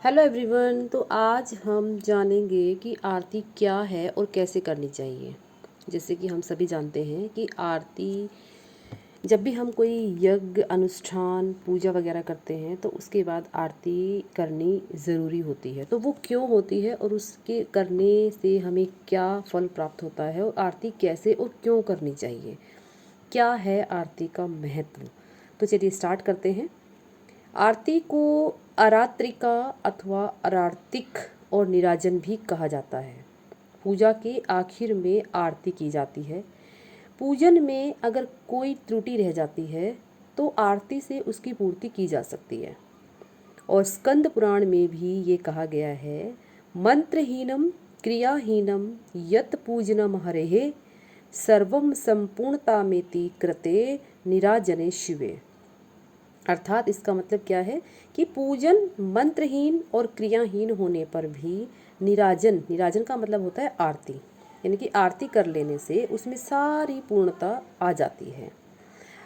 Hello everyone. तो आज हम जानेंगे कि आरती क्या है और कैसे करनी चाहिए। जैसे कि हम सभी जानते हैं कि आरती जब भी हम कोई यज्ञ अनुष्ठान पूजा वगैरह करते हैं तो उसके बाद आरती करनी ज़रूरी होती है। तो वो क्यों होती है और उसके करने से हमें क्या फल प्राप्त होता है और आरती कैसे और क्यों करनी चाहिए, क्या है आरती का महत्व। तो चलिए स्टार्ट करते हैं। आरती को अरात्रिका अथवा अरार्तिक और निराजन भी कहा जाता है। पूजा के आखिर में आरती की जाती है। पूजन में अगर कोई त्रुटि रह जाती है तो आरती से उसकी पूर्ति की जा सकती है। और स्कंद पुराण में भी ये कहा गया है, मंत्रहीनम क्रियाहीनम यत पूजनम हरेः सर्वम संपूर्णतामेति कृते निराजने शिवे। अर्थात इसका मतलब क्या है कि पूजन मंत्रहीन और क्रियाहीन होने पर भी निराजन, निराजन का मतलब होता है आरती, यानी कि आरती कर लेने से उसमें सारी पूर्णता आ जाती है।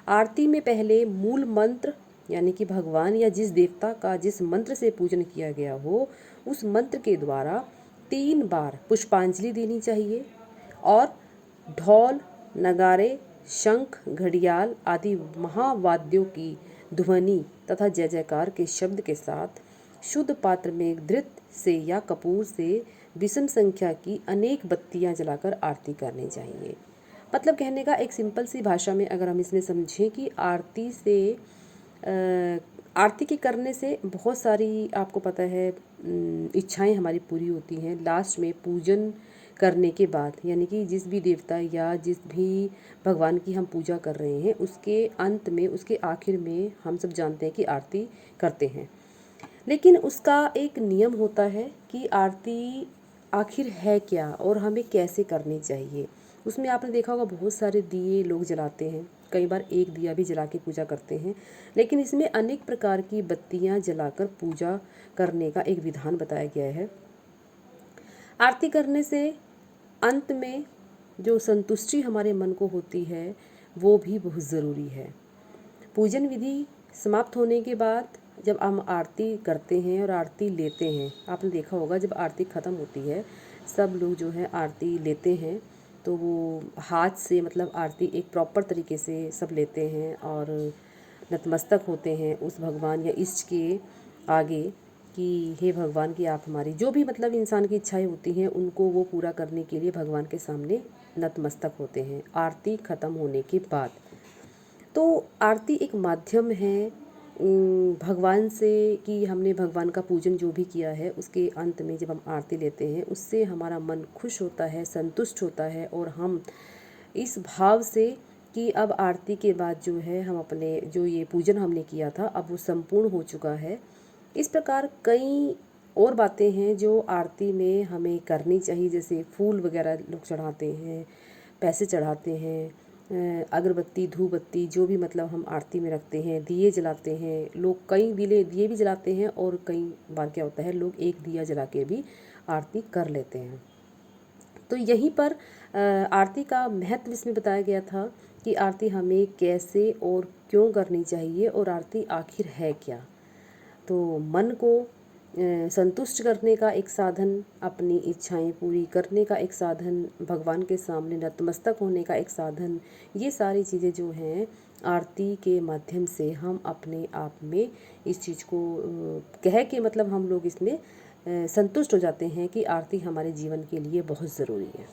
आरती में पहले मूल मंत्र यानी कि भगवान या जिस देवता का जिस मंत्र से पूजन किया गया हो उस मंत्र के द्वारा 3 बार पुष्पांजलि देनी चाहिए और ढोल नगाड़े शंख घड़ियाल आदि महावाद्यों की ध्वनि तथा जय जयकार के शब्द के साथ शुद्ध पात्र में घृत से या कपूर से विषम संख्या की अनेक बत्तियां जलाकर आरती करनी चाहिए। मतलब कहने का एक सिंपल सी भाषा में अगर हम इसमें समझें कि आरती से आरती के करने से बहुत सारी आपको पता है इच्छाएं हमारी पूरी होती हैं। लास्ट में पूजन करने के बाद यानी कि जिस भी देवता या जिस भी भगवान की हम पूजा कर रहे हैं उसके अंत में, उसके आखिर में हम सब जानते हैं कि आरती करते हैं। लेकिन उसका एक नियम होता है कि आरती आखिर है क्या और हमें कैसे करनी चाहिए। उसमें आपने देखा होगा बहुत सारे दिए लोग जलाते हैं, कई बार एक दिया भी जला के पूजा करते हैं, लेकिन इसमें अनेक प्रकार की बत्तियां जलाकर पूजा करने का एक विधान बताया गया है। आरती करने से अंत में जो संतुष्टि हमारे मन को होती है वो भी बहुत ज़रूरी है। पूजन विधि समाप्त होने के बाद जब हम आरती करते हैं और आरती लेते हैं, आपने देखा होगा जब आरती ख़त्म होती है सब लोग जो है आरती लेते हैं तो वो हाथ से, मतलब आरती एक प्रॉपर तरीके से सब लेते हैं और नतमस्तक होते हैं उस भगवान या इष्ट के आगे कि हे भगवान कि आप हमारी जो भी, मतलब इंसान की इच्छाएं होती हैं उनको वो पूरा करने के लिए भगवान के सामने नतमस्तक होते हैं आरती ख़त्म होने के बाद। तो आरती एक माध्यम है भगवान से कि हमने भगवान का पूजन जो भी किया है उसके अंत में जब हम आरती लेते हैं उससे हमारा मन खुश होता है, संतुष्ट होता है और हम इस भाव से कि अब आरती के बाद जो है हम अपने जो ये पूजन हमने किया था अब वो संपूर्ण हो चुका है। इस प्रकार कई और बातें हैं जो आरती में हमें करनी चाहिए, जैसे फूल वगैरह लोग चढ़ाते हैं, पैसे चढ़ाते हैं, अगरबत्ती धूप बत्ती जो भी मतलब हम आरती में रखते हैं, दिए जलाते हैं लोग, कई दिए भी जलाते हैं और कई बार क्या होता है लोग एक दिया जला के भी आरती कर लेते हैं। तो यहीं पर आरती का महत्व इसमें बताया गया था कि आरती हमें कैसे और क्यों करनी चाहिए और आरती आखिर है क्या। तो मन को संतुष्ट करने का एक साधन, अपनी इच्छाएं पूरी करने का एक साधन, भगवान के सामने नतमस्तक होने का एक साधन, ये सारी चीज़ें जो हैं आरती के माध्यम से हम अपने आप में इस चीज़ को कह के, मतलब हम लोग इसमें संतुष्ट हो जाते हैं कि आरती हमारे जीवन के लिए बहुत ज़रूरी है।